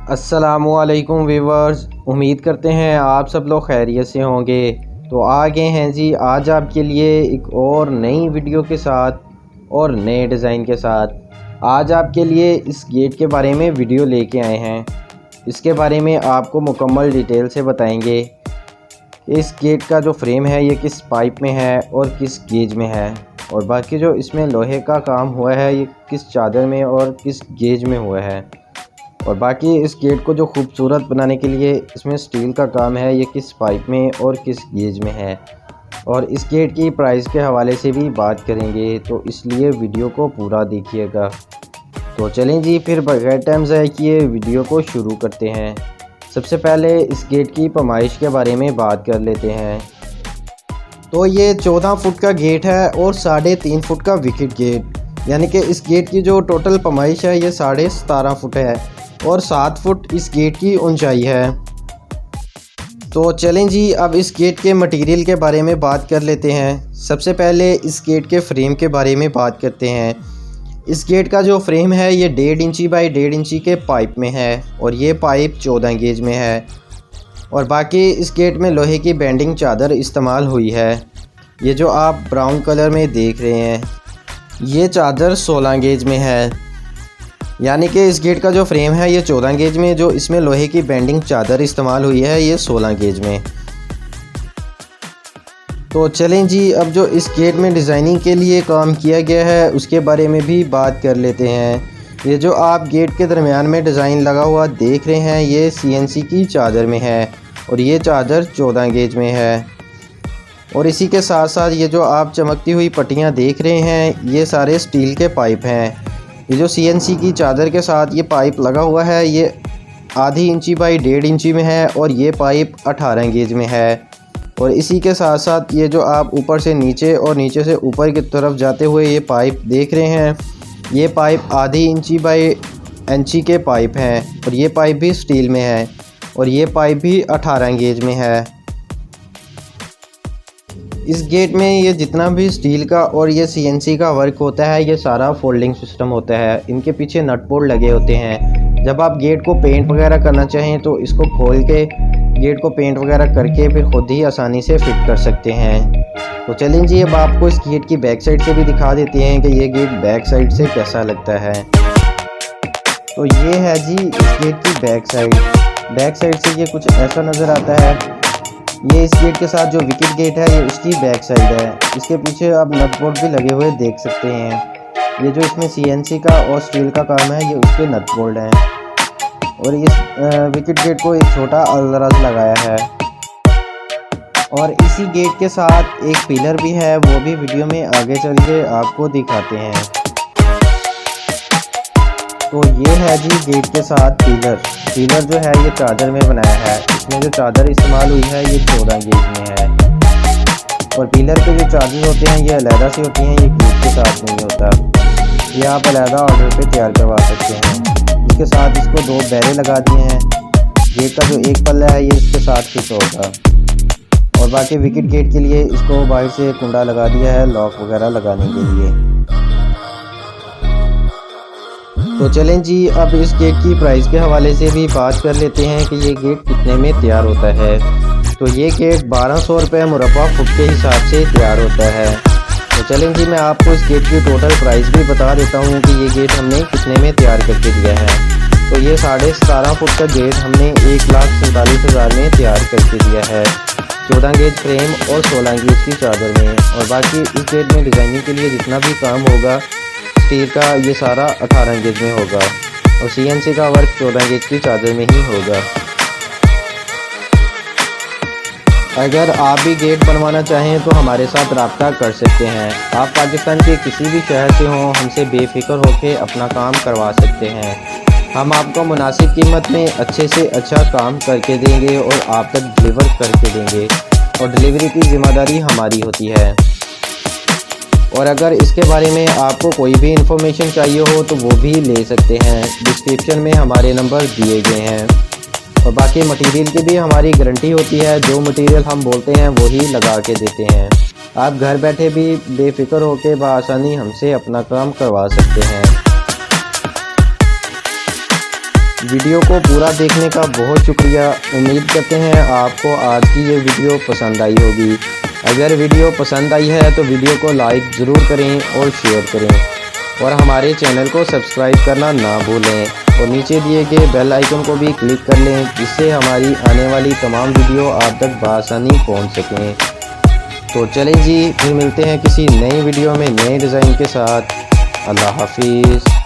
अस्सलामुअलैकुम व्यूवर्स, उम्मीद करते हैं आप सब लोग खैरियत से होंगे। तो आ गए हैं जी आज आपके लिए एक और नई वीडियो के साथ और नए डिज़ाइन के साथ। आज आपके लिए इस गेट के बारे में वीडियो लेके आए हैं। इसके बारे में आपको मुकम्मल डिटेल से बताएंगे कि इस गेट का जो फ्रेम है ये किस पाइप में है और किस गेज में है, और बाकी जो इसमें लोहे का काम हुआ है ये किस चादर में और किस गेज में हुआ है, और बाकी इस गेट को जो खूबसूरत बनाने के लिए इसमें स्टील का काम है ये किस पाइप में और किस गेज में है, और इस गेट की प्राइस के हवाले से भी बात करेंगे। तो इसलिए वीडियो को पूरा देखिएगा। तो चलें जी, फिर बगैर टाइम ज़ाया किए वीडियो को शुरू करते हैं। सबसे पहले इस गेट की पैमाइश के बारे में बात कर लेते हैं। तो ये 14 फुट का गेट है और 3.5 फुट का विकेट गेट, यानी कि इस गेट की जो टोटल पैमाइश है ये 17.5 फुट है और 7 फुट इस गेट की ऊंचाई है। तो चलें जी, अब इस गेट के मटेरियल के बारे में बात कर लेते हैं। सबसे पहले इस गेट के फ्रेम के बारे में बात करते हैं। इस गेट का जो फ्रेम है ये 1.5 इंची बाई 1.5 इंची के पाइप में है और ये पाइप 14 गेज में है, और बाकी इस गेट में लोहे की बेंडिंग चादर इस्तेमाल हुई है। ये जो आप ब्राउन कलर में देख रहे हैं ये चादर 16 गेज में है, यानी कि इस गेट का जो फ्रेम है ये 14 गेज में, जो इसमें लोहे की बेंडिंग चादर इस्तेमाल हुई है ये 16 गेज में। तो चलें जी, अब जो इस गेट में डिज़ाइनिंग के लिए काम किया गया है उसके बारे में भी बात कर लेते हैं। ये जो आप गेट के दरमियान में डिज़ाइन लगा हुआ देख रहे हैं ये CNC की चादर में है और ये चादर 14 गेज में है। और इसी के साथ साथ ये जो आप चमकती हुई पट्टियाँ देख रहे हैं ये सारे स्टील के पाइप हैं। ये जो CNC की चादर के साथ ये पाइप लगा हुआ है ये आधी इंची बाई 1.5 इंची में है और ये पाइप 18 गेज में है। और इसी के साथ साथ ये जो आप ऊपर से नीचे और नीचे से ऊपर की तरफ जाते हुए ये पाइप देख रहे हैं ये पाइप आधी इंची बाई इंची के पाइप हैं और ये पाइप भी स्टील में है और ये पाइप भी 18 गेज में है। इस गेट में ये जितना भी स्टील का और ये CNC का वर्क होता है ये सारा फोल्डिंग सिस्टम होता है। इनके पीछे नट बोल्ट लगे होते हैं। जब आप गेट को पेंट वगैरह करना चाहें तो इसको खोल के गेट को पेंट वगैरह करके फिर खुद ही आसानी से फिट कर सकते हैं। तो चलें जी, अब आपको इस गेट की बैक साइड से भी दिखा देते हैं कि ये गेट बैक साइड से कैसा लगता है। तो ये है जी इस गेट की बैक साइड। बैक साइड से ये कुछ ऐसा नज़र आता है। ये इस गेट के साथ जो विकेट गेट है ये उसकी बैक साइड है। इसके पीछे आप नट बोल्ट भी लगे हुए देख सकते हैं। ये जो इसमें CNC का और स्टील का काम है ये उसके नट बोल्ट हैं, और इस विकेट गेट को एक छोटा अलराज लगाया है। और इसी गेट के साथ एक पिलर भी है, वो भी वीडियो में आगे चल के आपको दिखाते हैं। तो ये है जी गेट के साथ पिलर। पिलर जो है ये चादर में बनाया है। इसमें जो चादर इस्तेमाल हुई है ये 14 गेज में है, और पिलर के जो चार्जेस होते हैं ये अलहदा से होती हैं, ये गेट के साथ नहीं होता। ये आप अलहदा ऑर्डर पे तैयार करवा सकते हैं। इसके साथ इसको 2 बैरे लगा दिए हैं। गेट का जो एक पल्ला है ये इसके साथ फिट होगा, और बाकी विकेट गेट के लिए इसको बाहर से कुंडा लगा दिया है लॉक वगैरह लगाने के लिए। तो चलें जी, अब इस गेट की प्राइस के हवाले से भी बात कर लेते हैं कि ये गेट कितने में तैयार होता है। तो ये गेट 1200 रुपये मुरब्बा फुट के हिसाब से तैयार होता है। तो चलें जी, मैं आपको इस गेट की टोटल प्राइस भी बता देता हूँ कि ये गेट हमने कितने में तैयार करके दिया है। तो ये 17.5 फुट का गेट हमने 1,47,000 में तैयार करके दिया है, 14 गेज फ्रेम और 16 गेज की चादर में। और बाकी इस गेट में डिज़ाइनिंग के लिए जितना भी काम होगा स्टील का ये सारा 18 गेज में होगा, और CNC का वर्क 14 गेज की चादर में ही होगा। अगर आप भी गेट बनवाना चाहें तो हमारे साथ रब्ता कर सकते हैं। आप पाकिस्तान के किसी भी शहर से हों, हमसे बेफिक्र होकर अपना काम करवा सकते हैं। हम आपको मुनासिब कीमत में अच्छे से अच्छा काम करके देंगे और आप तक डिलीवर करके देंगे, और डिलीवरी की ज़िम्मेदारी हमारी होती है। और अगर इसके बारे में आपको कोई भी इंफॉर्मेशन चाहिए हो तो वो भी ले सकते हैं। डिस्क्रिप्शन में हमारे नंबर दिए गए हैं। और बाकी मटेरियल की भी हमारी गारंटी होती है। जो मटेरियल हम बोलते हैं वही लगा के देते हैं। आप घर बैठे भी बेफिक्र होकर बआसानी हमसे अपना काम करवा सकते हैं। वीडियो को पूरा देखने का बहुत शुक्रिया। उम्मीद करते हैं आपको आज की ये वीडियो पसंद आई होगी। अगर वीडियो पसंद आई है तो वीडियो को लाइक ज़रूर करें और शेयर करें और हमारे चैनल को सब्सक्राइब करना ना भूलें और नीचे दिए गए बेल आइकन को भी क्लिक कर लें, जिससे हमारी आने वाली तमाम वीडियो आप तक बआसानी पहुंच सकें। तो चलें जी, फिर मिलते हैं किसी नई वीडियो में नए डिज़ाइन के साथ। अल्लाह हाफिज़।